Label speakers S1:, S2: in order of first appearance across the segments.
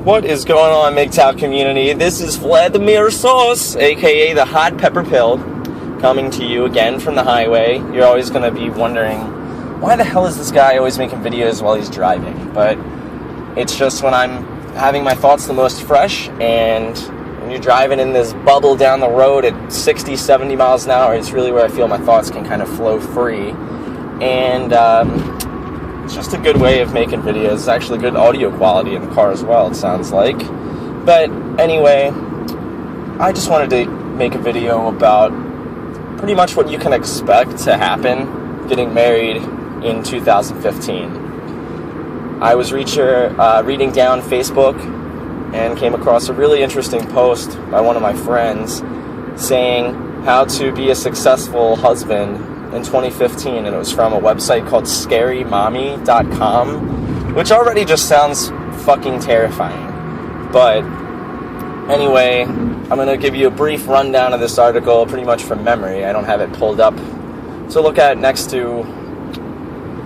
S1: What is going on, MGTOW community? This is Vladmir Sauce, aka the Hot Pepper Pill, coming to you again from the highway. You're always going to be wondering, why the hell is this guy always making videos while he's driving? But it's just when I'm having my thoughts the most fresh, and when you're driving in this bubble down the road at 60, 70 miles an hour, it's really where I feel my thoughts can kind of flow free. And it's just a good way of making videos. It's actually good audio quality in the car as well, it sounds like. But anyway, I just wanted to make a video about pretty much what you can expect to happen getting married in 2015. I was reading down Facebook and came across a really interesting post by one of my friends saying how to be a successful husband in 2015, and it was from a website called scarymommy.com, which already just sounds fucking terrifying. But anyway, I'm going to give you a brief rundown of this article, pretty much from memory. I don't have it pulled up to look at next to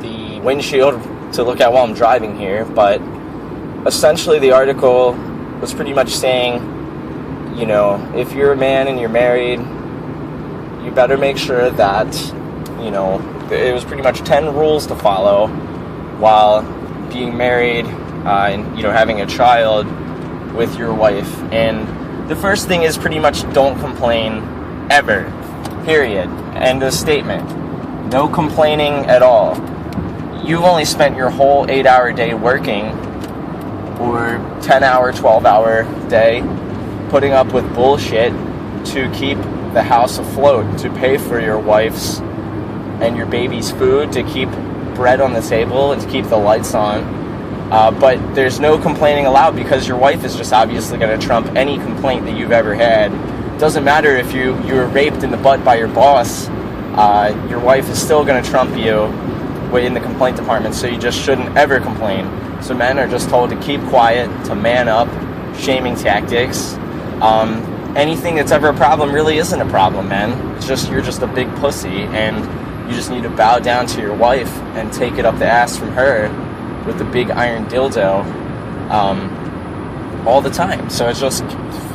S1: the windshield to look at while I'm driving here, but essentially the article was pretty much saying, you know, if you're a man and you're married, you better make sure that, you know, it was pretty much 10 rules to follow while being married and, you know, having a child with your wife. And the first thing is pretty much don't complain ever. Period. End of statement. No complaining at all. You've only spent your whole 8-hour day working, or 10-hour, 12-hour day, putting up with bullshit to keep the house afloat, to pay for your wife's and your baby's food, to keep bread on the table and to keep the lights on. But there's no complaining allowed, because your wife is just obviously going to trump any complaint that you've ever had. Doesn't matter if you were raped in the butt by your boss, your wife is still going to trump you in the complaint department, so you just shouldn't ever complain. So men are just told to keep quiet, to man up, shaming tactics. Anything that's ever a problem really isn't a problem, man. It's just, you're just a big pussy, and you just need to bow down to your wife and take it up the ass from her with the big iron dildo all the time. So it's just,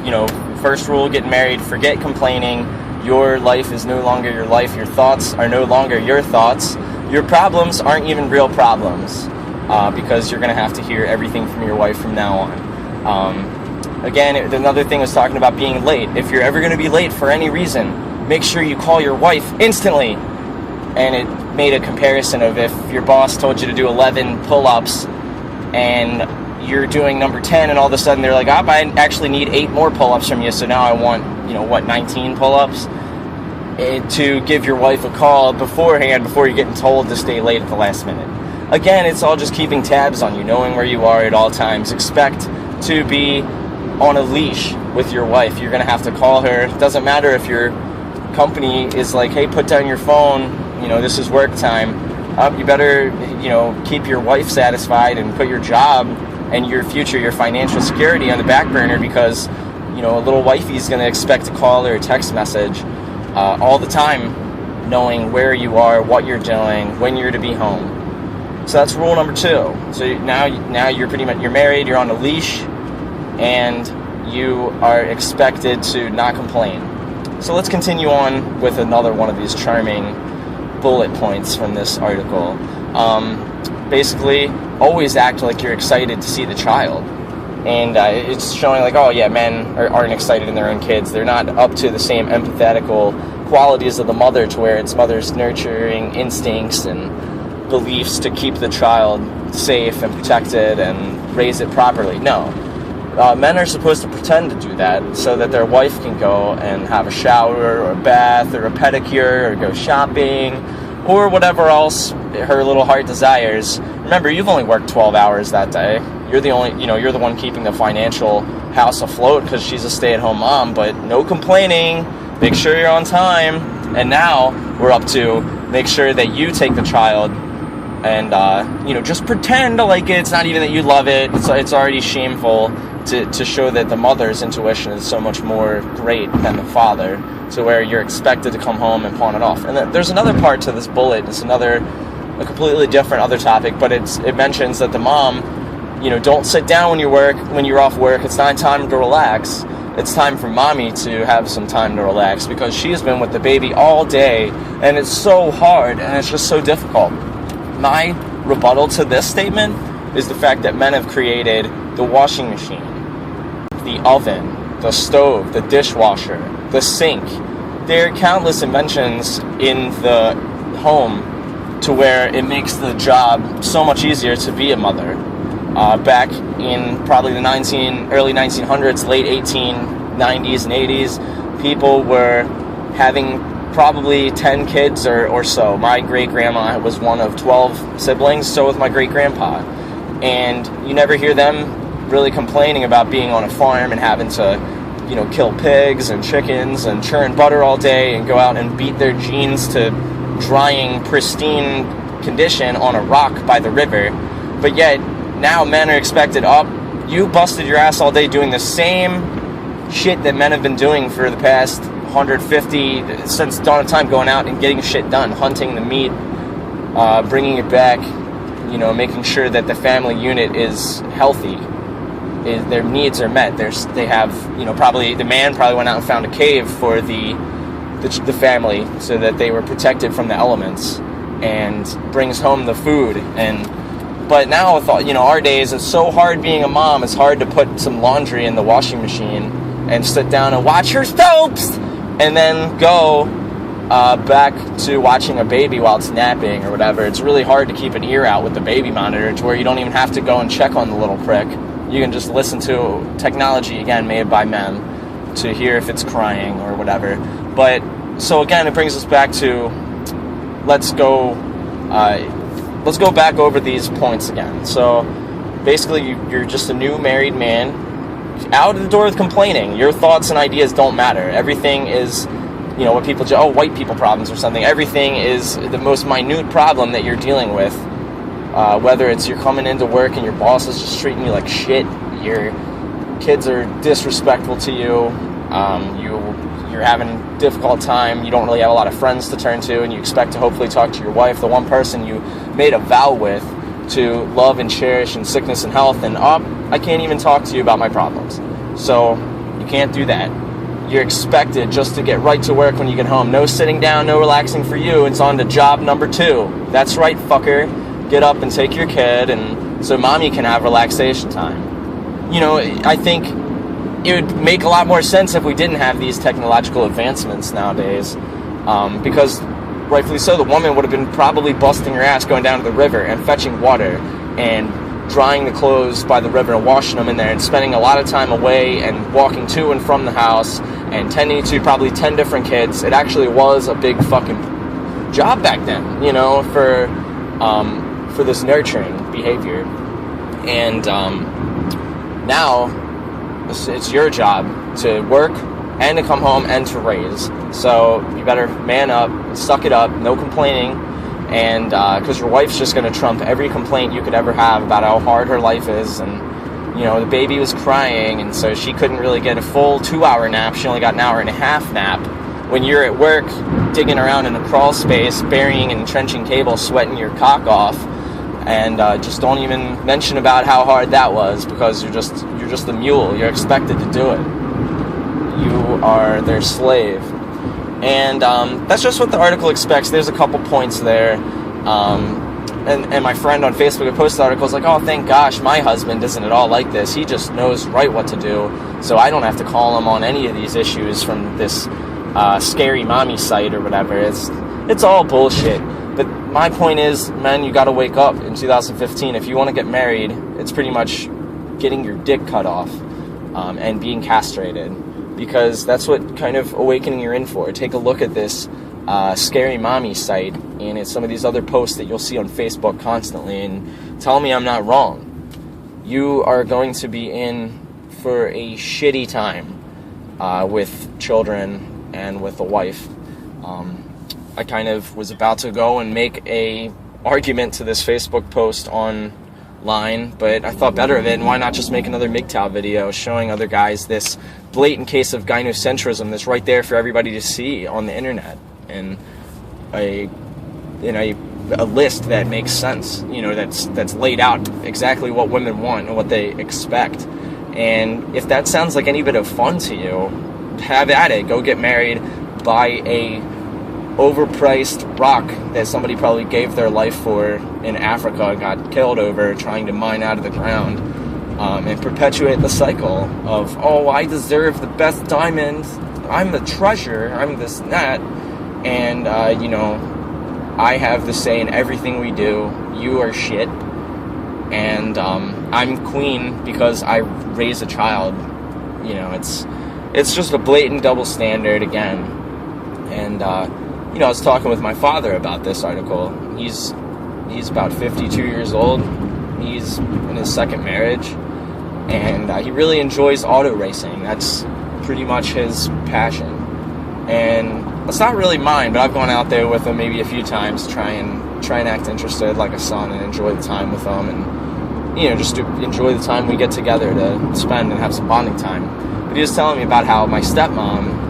S1: you know, first rule, getting married, forget complaining. Your life is no longer your life. Your thoughts are no longer your thoughts. Your problems aren't even real problems, because you're going to have to hear everything from your wife from now on. Again, another thing was talking about being late. If you're ever going to be late for any reason, make sure you call your wife instantly. And it made a comparison of if your boss told you to do 11 pull-ups and you're doing number 10, and all of a sudden they're like, I actually need 8 more pull-ups from you, so now I want, 19 pull-ups, to give your wife a call beforehand before you're getting told to stay late at the last minute. Again, it's all just keeping tabs on you, knowing where you are at all times. Expect to be on a leash with your wife. You're going to have to call her. It doesn't matter if your company is like, hey, put down your phone, this is work time. You better, keep your wife satisfied and put your job and your future, your financial security on the back burner, because, a little wifey's going to expect a call or a text message all the time, knowing where you are, what you're doing, when you're to be home. So that's rule number 2. So now you're married, you're on a leash, and you are expected to not complain. So let's continue on with another one of these charming bullet points from this article. Basically, always act like you're excited to see the child. And it's showing like, oh yeah, men aren't excited in their own kids. They're not up to the same empathetical qualities of the mother, to where it's mother's nurturing instincts and beliefs to keep the child safe and protected and raise it properly. No. Men are supposed to pretend to do that so that their wife can go and have a shower or a bath or a pedicure or go shopping or whatever else her little heart desires. Remember, you've only worked 12 hours that day. You're the one keeping the financial house afloat because she's a stay-at-home mom, but no complaining. Make sure you're on time. And now we're up to make sure that you take the child and, just pretend like it's not even that you love it. It's already shameful to show that the mother's intuition is so much more great than the father, to where you're expected to come home and pawn it off. And there's another part to this bullet. It's a completely different other topic, but it mentions that the mom, don't sit down when you're off work. It's not time to relax. It's time for mommy to have some time to relax, because she's been with the baby all day, and it's so hard, and it's just so difficult. My rebuttal to this statement is the fact that men have created the washing machine, the oven, the stove, the dishwasher, the sink. There are countless inventions in the home to where it makes the job so much easier to be a mother. Back in probably the early 1900s, late 1890s and 80s, people were having probably 10 kids or so. My great-grandma was one of 12 siblings, so was my great-grandpa. And you never hear them really complaining about being on a farm and having to, kill pigs and chickens and churn butter all day and go out and beat their jeans to drying, pristine condition on a rock by the river. But yet, now men are expected, you busted your ass all day doing the same shit that men have been doing for the past 150, since dawn of time, going out and getting shit done, hunting the meat, bringing it back, making sure that the family unit is healthy, their needs are met. They have, probably the man probably went out and found a cave for the family so that they were protected from the elements, and brings home the food. But now with our days, it's so hard being a mom. It's hard to put some laundry in the washing machine and sit down and watch her soaps, and then go back to watching a baby while it's napping or whatever. It's really hard to keep an ear out with the baby monitor, to where you don't even have to go and check on the little prick. You can just listen to technology, again, made by men, to hear if it's crying or whatever. But so again, it brings us back to let's go back over these points again. So basically, you're just a new married man, out of the door with complaining. Your thoughts and ideas don't matter. Everything is, what people do, white people problems or something. Everything is the most minute problem that you're dealing with. Whether it's you're coming into work and your boss is just treating you like shit, your kids are disrespectful to you, you're having a difficult time, you don't really have a lot of friends to turn to, and you expect to hopefully talk to your wife, the one person you made a vow with to love and cherish in sickness and health, and I can't even talk to you about my problems. So you can't do that. You're expected just to get right to work when you get home. No sitting down, no relaxing for you. It's on to job number 2. That's right, fucker. Get up and take your kid, and so mommy can have relaxation time. I think it would make a lot more sense if we didn't have these technological advancements nowadays, because rightfully so, the woman would have been probably busting her ass going down to the river and fetching water and drying the clothes by the river and washing them in there, and spending a lot of time away and walking to and from the house and tending to probably 10 different kids. It actually was a big fucking job back then, for this nurturing behavior. And now it's your job to work and to come home and to raise. So you better man up, suck it up, no complaining, and because your wife's just going to trump every complaint you could ever have about how hard her life is. And the baby was crying, and so she couldn't really get a full 2-hour nap. She only got an hour and a half nap. When you're at work digging around in a crawl space, burying and entrenching cable, sweating your cock off, and just don't even mention about how hard that was, because you're just the mule. You're expected to do it. You are their slave. And that's just what the article expects. There's a couple points there. And my friend on Facebook who posted the article was like, oh, thank gosh, my husband isn't at all like this. He just knows right what to do, so I don't have to call him on any of these issues from this scary mommy site or whatever. It's all bullshit. But my point is, men, you got to wake up in 2015. If you want to get married, it's pretty much getting your dick cut off and being castrated, because that's what kind of awakening you're in for. Take a look at this scary mommy site, and it's some of these other posts that you'll see on Facebook constantly, and tell me I'm not wrong. You are going to be in for a shitty time with children and with a wife. I kind of was about to go and make a argument to this Facebook post online, but I thought better of it, and why not just make another MGTOW video showing other guys this blatant case of gynocentrism that's right there for everybody to see on the internet. And I a list that makes sense, that's laid out exactly what women want and what they expect. And if that sounds like any bit of fun to you, have at it. Go get married, buy a overpriced rock that somebody probably gave their life for in Africa and got killed over trying to mine out of the ground, and perpetuate the cycle of, oh, I deserve the best diamonds, I'm the treasure, I'm this and that, and I have the say in everything we do, you are shit, and I'm queen because I raise a child. It's just a blatant double standard again. And I was talking with my father about this article. He's about 52 years old. He's in his second marriage, and he really enjoys auto racing. That's pretty much his passion. And it's not really mine, but I've gone out there with him maybe a few times, try and act interested like a son and enjoy the time with him, and just to enjoy the time we get together to spend and have some bonding time. But he was telling me about how my stepmom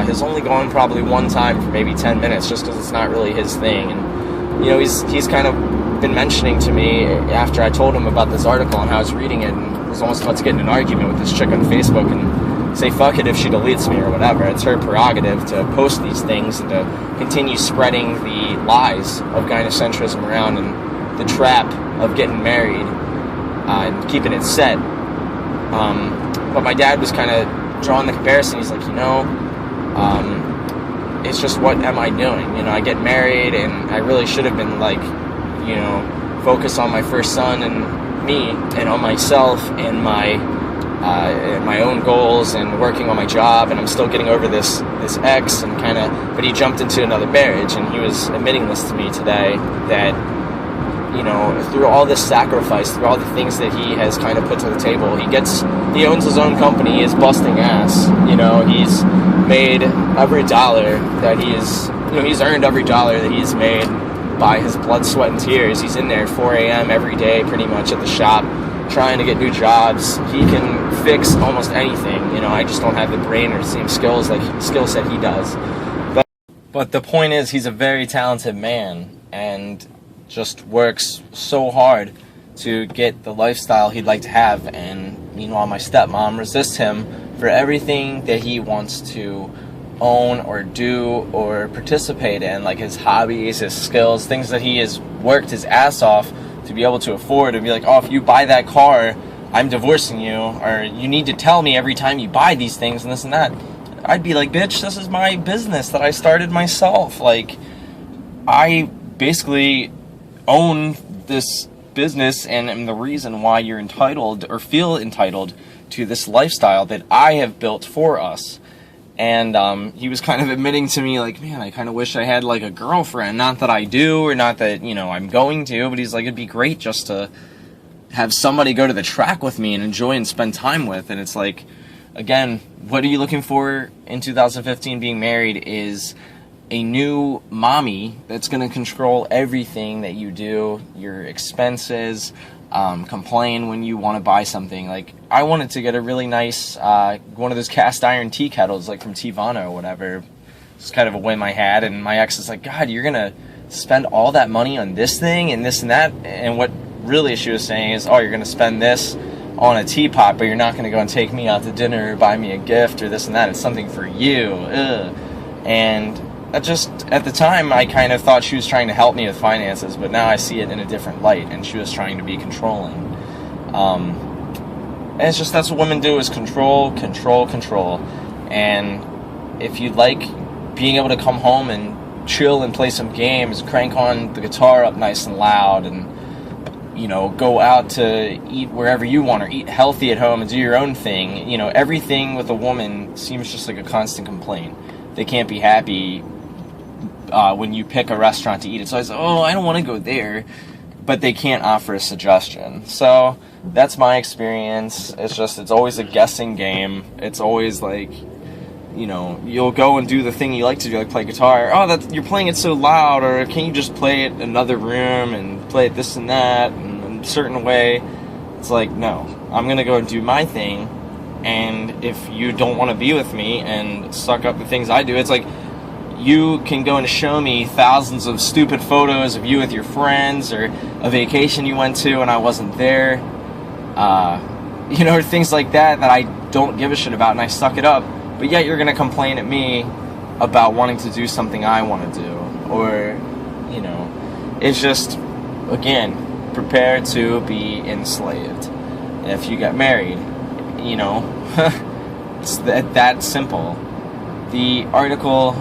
S1: has only gone probably one time for maybe 10 minutes, just because it's not really his thing. And he's kind of been mentioning to me after I told him about this article and how I was reading it, and was almost about to get in an argument with this chick on Facebook and say fuck it if she deletes me or whatever. It's her prerogative to post these things and to continue spreading the lies of gynocentrism around and the trap of getting married and keeping it set. But my dad was kind of drawing the comparison. He's like, it's just, what am I doing? I get married and I really should have been focus on my first son and me and on myself and my own goals and working on my job, and I'm still getting over this ex and but he jumped into another marriage, and he was admitting this to me today that through all this sacrifice, through all the things that he has kind of put to the table, he owns his own company, he is busting ass, he's made every dollar that he's earned every dollar that he's made by his blood, sweat, and tears. He's in there 4 a.m. every day pretty much at the shop trying to get new jobs. He can fix almost anything, I just don't have the brain or the same skill set he does. But the point is, he's a very talented man and just works so hard to get the lifestyle he'd like to have, and meanwhile my stepmom resists him for everything that he wants to own or do or participate in, like his hobbies, his skills, things that he has worked his ass off to be able to afford, and be like, oh, if you buy that car, I'm divorcing you, or you need to tell me every time you buy these things and this and that. I'd be like, bitch, this is my business that I started myself. Like, I basically own this business and am the reason why you're entitled or feel entitled to this lifestyle that I have built for us. And he was kind of admitting to me, like, man, I kind of wish I had like a girlfriend. Not that I do, or not that I'm going to, but he's like, it'd be great just to have somebody go to the track with me and enjoy and spend time with. And it's like, again, what are you looking for in 2015 being married is a new mommy that's going to control everything that you do, your expenses, complain when you want to buy something. Like, I wanted to get a really nice, one of those cast iron tea kettles, like from Tivana or whatever. It's kind of a whim I had, and my ex is like, God, you're going to spend all that money on this thing and this and that? And what really she was saying is, oh, you're going to spend this on a teapot, but you're not going to go and take me out to dinner or buy me a gift or this and that. It's something for you. Ugh. And at the time, I kind of thought she was trying to help me with finances, but now I see it in a different light, and she was trying to be controlling. And it's just, that's what women do, is control, control, control. And if you like being able to come home and chill and play some games, crank on the guitar up nice and loud, and go out to eat wherever you want, or eat healthy at home and do your own thing, everything with a woman seems just like a constant complaint. They can't be happy when you pick a restaurant to eat. It's always, oh, I don't want to go there, but they can't offer a suggestion. So that's my experience. It's always a guessing game. It's always like, you'll go and do the thing you like to do, like play guitar. Oh, you're playing it so loud, or can you just play it in another room and play it this and that in a certain way? It's like, no, I'm going to go and do my thing. And if you don't want to be with me and suck up the things I do, it's like, you can go and show me thousands of stupid photos of you with your friends, or a vacation you went to and I wasn't there, you know, or things like that I don't give a shit about and I suck it up, but yet you're gonna complain at me about wanting to do something I want to do. Or, you know, it's just, again, prepare to be enslaved. If you get married, you know, it's that simple. The article,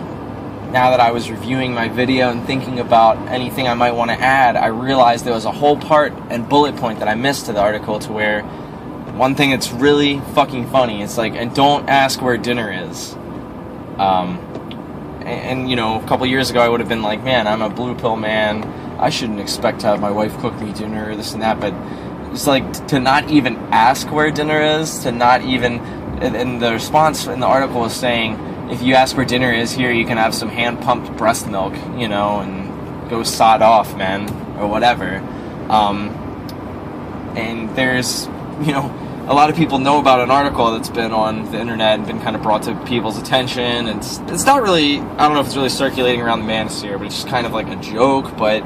S1: now that I was reviewing my video and thinking about anything I might want to add, I realized there was a whole part and bullet point that I missed to the article, to where one thing that's really fucking funny, it's like, and don't ask where dinner is. And you know, a couple years ago I would have been like, man, I'm a blue pill man, I shouldn't expect to have my wife cook me dinner, this and that, but it's like, to not even ask where dinner is, to not even, and the response in the article was saying, if you ask where dinner is, here you can have some hand-pumped breast milk, you know, and go sod off, man, or whatever. And there's, you know, a lot of people know about an article that's been on the internet and been kind of brought to people's attention. And it's not really, I don't know if it's really circulating around the manosphere, but it's just kind of like a joke. But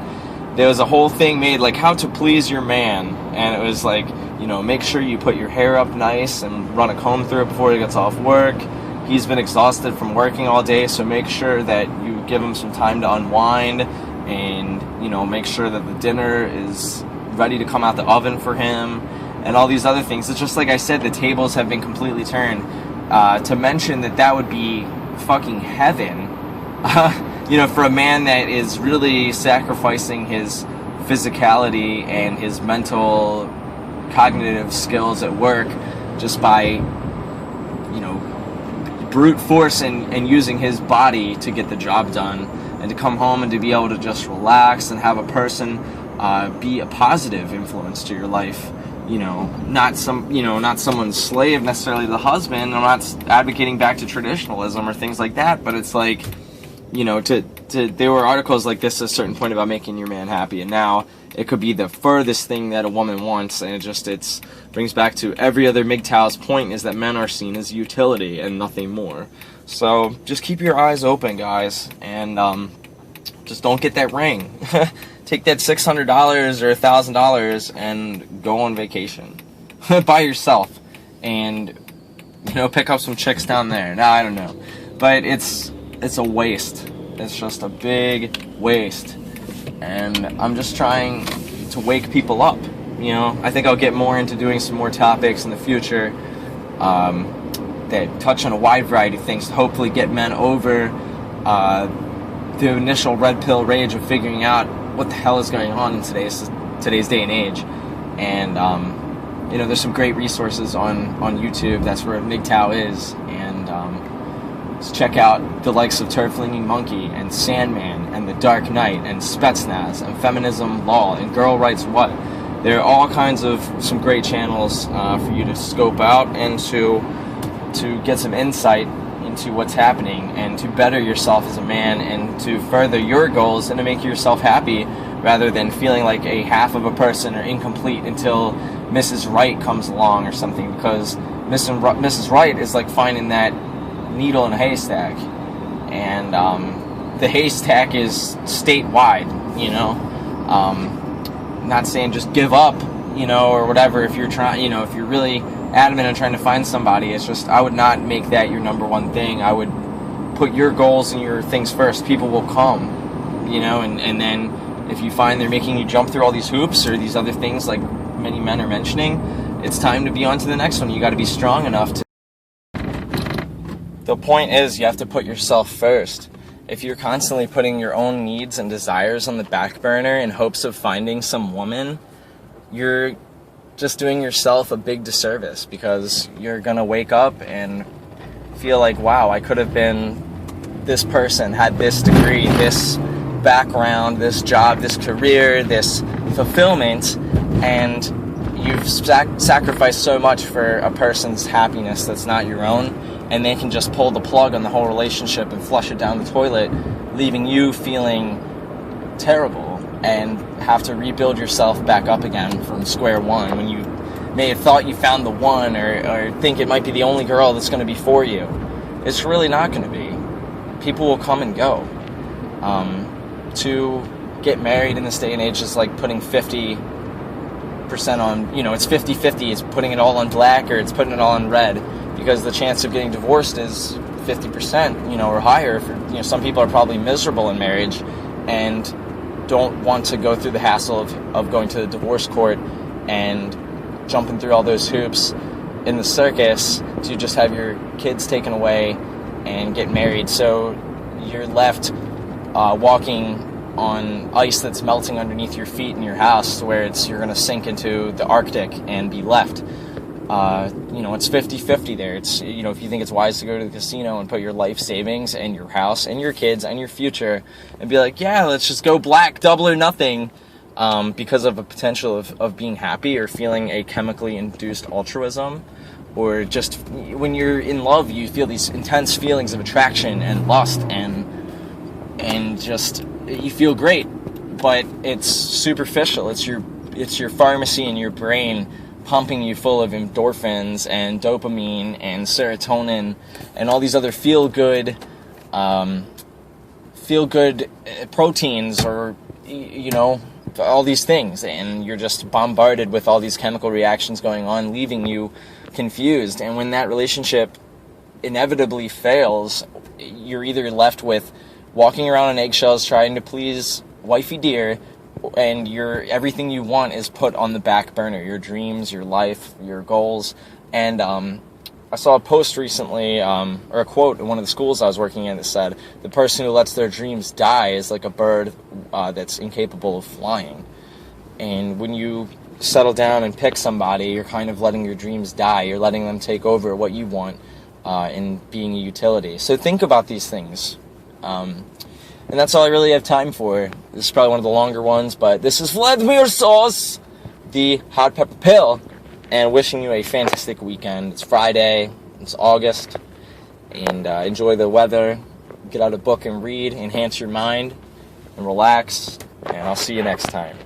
S1: there was a whole thing made, like, how to please your man. And it was like, you know, make sure you put your hair up nice and run a comb through it before he gets off work. He's been exhausted from working all day, so make sure that you give him some time to unwind, and, you know, make sure that the dinner is ready to come out the oven for him, and all these other things. It's just like I said, the tables have been completely turned. To mention that would be fucking heaven, you know, for a man that is really sacrificing his physicality and his mental, cognitive skills at work just by, you know, brute force and using his body to get the job done, and to come home and to be able to just relax and have a person be a positive influence to your life. You know, not someone's slave necessarily, the husband. I'm not advocating back to traditionalism or things like that, but it's like, you know, there were articles like this at a certain point about making your man happy, and now it could be the furthest thing that a woman wants, and it brings back to every other MGTOW's point, is that men are seen as utility and nothing more. So just keep your eyes open, guys, and just don't get that ring. Take that $600 or $1,000 and go on vacation by yourself, and, you know, pick up some chicks down there. Now, I don't know, but it's a waste. It's just a big waste, and I'm just trying to wake people up. You know, I think I'll get more into doing some more topics in the future that touch on a wide variety of things to hopefully get men over the initial red pill rage of figuring out what the hell is going on in today's day and age. And you know, there's some great resources on YouTube. That's where MGTOW is, and just check out the likes of Turd Flinging Monkey and Sandman and The Dark Knight and Spetsnaz and Feminism Lol and Girl Writes What. There are all kinds of some great channels for you to scope out and to get some insight into what's happening, and to better yourself as a man, and to further your goals, and to make yourself happy, rather than feeling like a half of a person or incomplete until Mrs. Right comes along or something, because Mrs. Right is like finding that needle in a haystack, and the haystack is statewide, you know. Not saying just give up, you know, or whatever, if you're trying, you know, if you're really adamant on trying to find somebody. It's just, I would not make that your number one thing. I would put your goals and your things first. People will come, you know, and then if you find they're making you jump through all these hoops or these other things like many men are mentioning, it's time to be on to the next one. You got to be strong enough to... The point is, you have to put yourself first. If you're constantly putting your own needs and desires on the back burner in hopes of finding some woman, you're just doing yourself a big disservice, because you're gonna wake up and feel like, wow, I could have been this person, had this degree, this background, this job, this career, this fulfillment, and you've sacrificed so much for a person's happiness that's not your own, and they can just pull the plug on the whole relationship and flush it down the toilet, leaving you feeling terrible and have to rebuild yourself back up again from square one, when you may have thought you found the one, or think it might be the only girl that's going to be for you. It's really not going to be. people will come and go. To get married in this day and age is like putting 50% on, it's 50-50. It's putting it all on black or it's putting it all on red, because the chance of getting divorced is 50%, or higher. Some people are probably miserable in marriage and don't want to go through the hassle of going to the divorce court and jumping through all those hoops in the circus to just have your kids taken away and get married. So you're left walking on ice that's melting underneath your feet in your house, where you're going to sink into the Arctic and be left. It's 50-50 there. It's, if you think it's wise to go to the casino and put your life savings and your house and your kids and your future and be like, yeah, let's just go black, double or nothing, because of a potential of being happy or feeling a chemically induced altruism, or just when you're in love, you feel these intense feelings of attraction and lust and just, you feel great, but it's superficial. It's your pharmacy in your brain pumping you full of endorphins and dopamine and serotonin and all these other feel good proteins, or all these things, and you're just bombarded with all these chemical reactions going on, leaving you confused. And when that relationship inevitably fails, you're either left with walking around on eggshells trying to please wifey dear, and everything you want is put on the back burner, your dreams, your life, your goals. And I saw a post recently, or a quote in one of the schools I was working in, that said, the person who lets their dreams die is like a bird that's incapable of flying. And when you settle down and pick somebody, you're kind of letting your dreams die. You're letting them take over what you want, and being a utility. So think about these things. And that's all I really have time for. This is probably one of the longer ones, but this is Vladmir Sauce, the hot pepper pill, and wishing you a fantastic weekend. It's Friday, it's August, and enjoy the weather. Get out a book and read, enhance your mind, and relax, and I'll see you next time.